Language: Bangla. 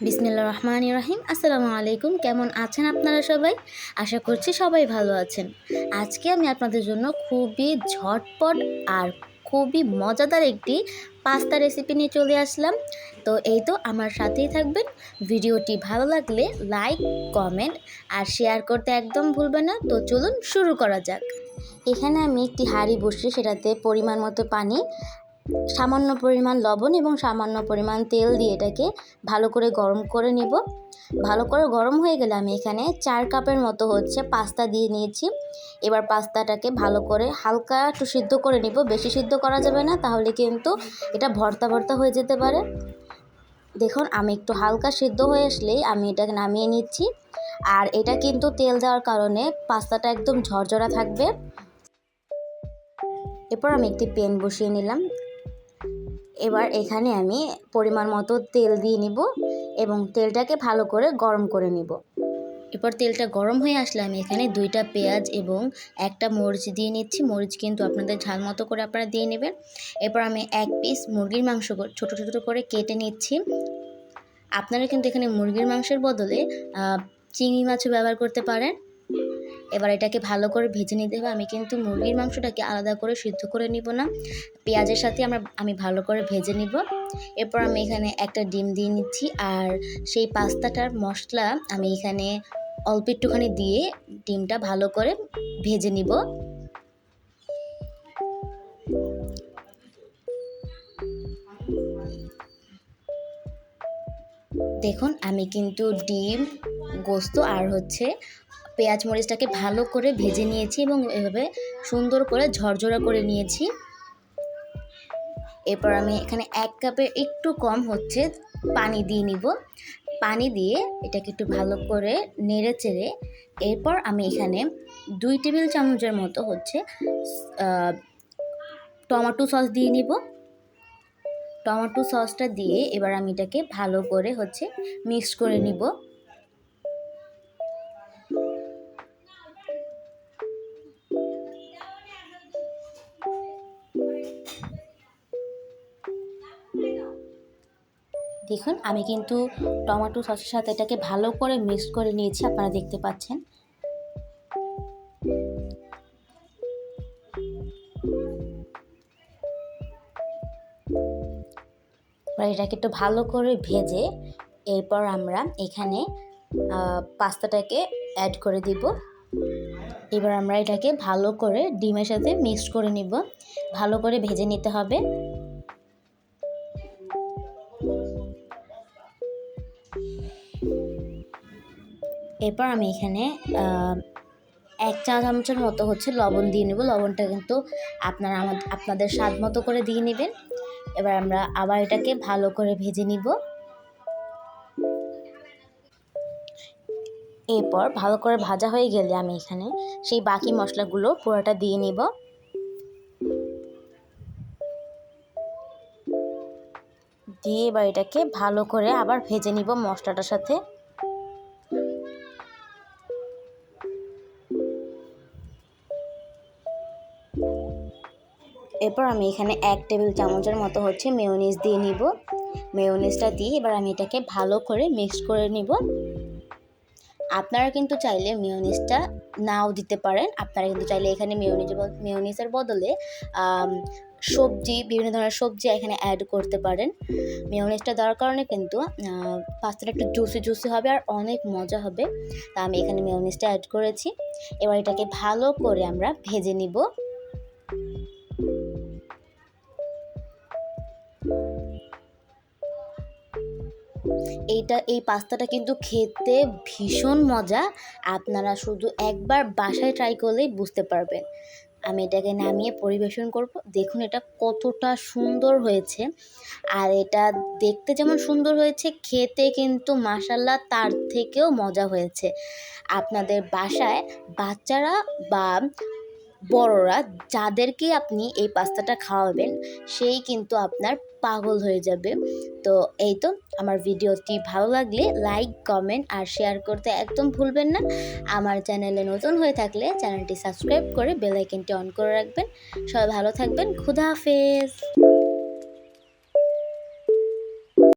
বিসমিল্লাহির রহমানির রহিম। আসসালামু আলাইকুম। কেমন আছেন আপনারা সবাই? আশা করছি সবাই ভালো আছেন। আজকে আমি আপনাদের জন্য খুবই ঝটপট আর খুবই মজাদার একটি পাস্তা রেসিপি নিয়ে চলে আসলাম। তো এই তো আমার সাথেই থাকবেন। ভিডিওটি ভালো লাগলে লাইক, কমেন্ট আর শেয়ার করতে একদম ভুলবেন না। তো চলুন শুরু করা যাক। এখানে আমি একটি হাঁড়ি বসিয়ে সেটাতে পরিমাণ মতো পানি, সামান্য পরিমাণ লবণ এবং সামান্য পরিমাণ তেল দিয়ে এটাকে ভালো করে গরম করে নিব। ভালো করে গরম হয়ে গেলে আমি এখানে 4 কাপের মতো পাস্তা দিয়ে নিয়েছি। এবার পাস্তাটাকে ভালো করে হালকা একটু সিদ্ধ করে নিব, বেশি সিদ্ধ করা যাবে না, তাহলে কিন্তু এটা ভর্তা ভর্তা হয়ে যেতে পারে। দেখুন আমি একটু হালকা সিদ্ধ হয়ে আসলেই আমি এটাকে নামিয়ে নিচ্ছি। আর এটা কিন্তু তেল দেওয়ার কারণে পাস্তাটা একদম ঝরঝরা থাকবে। এরপর আমি একটি প্যান বসিয়ে নিলাম। এবার এখানে আমি পরিমাণ মতো তেল দিয়ে নিব এবং তেলটাকে ভালো করে গরম করে নিব। এরপর তেলটা গরম হয়ে আসলে আমি এখানে 2টা পেঁয়াজ এবং একটা মরিচ দিয়ে নিচ্ছি। মরিচ কিন্তু আপনাদের ঝাল মতো করে আপনারা দিয়ে নেবেন। এরপর আমি 1 পিস মুরগির মাংস ছোটো ছোটো করে কেটে নিচ্ছি। আপনারা কিন্তু এখানে মুরগির মাংসের বদলে চিংড়ি মাছও ব্যবহার করতে পারেন। এবার এটাকে ভালো করে ভেজে নিতে হবে। আমি কিন্তু মুরগির মাংসটাকে আলাদা করে সিদ্ধ করে নিব না, পেঁয়াজের সাথে আমি ভালো করে ভেজে নিব। এরপর আমি এখানে একটা ডিম দিয়ে নিচ্ছি আর সেই পাস্তাটার মশলা আমি এখানে অল্প একটুখানি দিয়ে ডিমটা ভালো করে ভেজে নিব। দেখুন আমি কিন্তু ডিম, গোস্ত আর পেঁয়াজ মরিচটাকে ভালো করে ভেজে নিয়েছি এবং এভাবে সুন্দর করে ঝরঝরা করে নিয়েছি। এরপর আমি এখানে 1 কাপের একটু কম পানি দিয়ে নিব। পানি দিয়ে এটাকে একটু ভালো করে নেড়ে চেড়ে এরপর আমি এখানে 2 টেবিল চামচের মতো টমেটো সস দিয়ে নিব। টমেটো সসটা দিয়ে এবার আমি এটাকে ভালো করে মিক্স করে নিব। দেখুন আমি কিন্তু টমেটো সসের সাথে এটাকে ভালো করে মিক্স করে নিয়েছি, আপনারা দেখতে পাচ্ছেন। এটাকে একটু ভালো করে ভেজে এরপর আমরা এখানে পাস্তাটাকে অ্যাড করে দিব। এবার আমরা এটাকে ভালো করে ডিমের সাথে মিক্স করে নিব, ভালো করে ভেজে নিতে হবে। এরপর আমি এখানে 1 চা চামচের মতো লবণ দিয়ে নেব। লবণটা কিন্তু আপনাদের স্বাদ মতো করে দিয়ে নেবেন। এবার আমরা আবার এটাকে ভালো করে ভেজে নিব। এরপর ভালো করে ভাজা হয়ে গেলে আমি এখানে সেই বাকি মশলাগুলো পুরোটা দিয়ে নিব। দিয়ে এবার এটাকে ভালো করে আবার ভেজে নিব মশলাটার সাথে। এরপর আমি এখানে 1 টেবিল চামচের মতো মেয়োনিজ দিয়ে নিব। মেয়োনিজটা দিয়ে এবার আমি এটাকে ভালো করে মিক্স করে নিব। আপনারা কিন্তু চাইলে মেয়োনিজটা নাও দিতে পারেন। আপনারা কিন্তু চাইলে এখানে মেয়োনিজের বদলে বিভিন্ন ধরনের সবজি এখানে অ্যাড করতে পারেন। মেয়োনিজটা দেওয়ার কারণে কিন্তু পাস্তাটা একটু জুসি হবে আর অনেক মজা হবে। তা আমি এখানে মেয়োনিজটা অ্যাড করেছি। এবার এটাকে ভালো করে আমরা ভেজে নিব। এই পাস্তাটা কিন্তু খেতে ভীষণ মজা। আপনারা শুধু একবার বাসায় ট্রাই করলেই বুঝতে পারবেন। আমি এটাকে নামিয়ে পরিবেশন করব। দেখুন এটা কতটা সুন্দর হয়েছে, আর এটা দেখতে যেমন সুন্দর হয়েছে, খেতে কিন্তু মাশাআল্লাহ তার থেকেও মজা হয়েছে। আপনাদের বাসায় বাচ্চারা বা বড়রা যাদেরকে আপনি এই পাস্তাটা খাওয়াবেন সেই কিন্তু আপনার পাগল হয়ে যাবে। তো এই তো আমার ভিডিওটি ভালো লাগলে লাইক, কমেন্ট আর শেয়ার করতে একদম ভুলবেন না। আমার চ্যানেলে নতুন হয়ে থাকলে চ্যানেলটি সাবস্ক্রাইব করে বেল আইকনটি অন করে রাখবেন। সবাই ভালো থাকবেন। খুদা হাফেজ।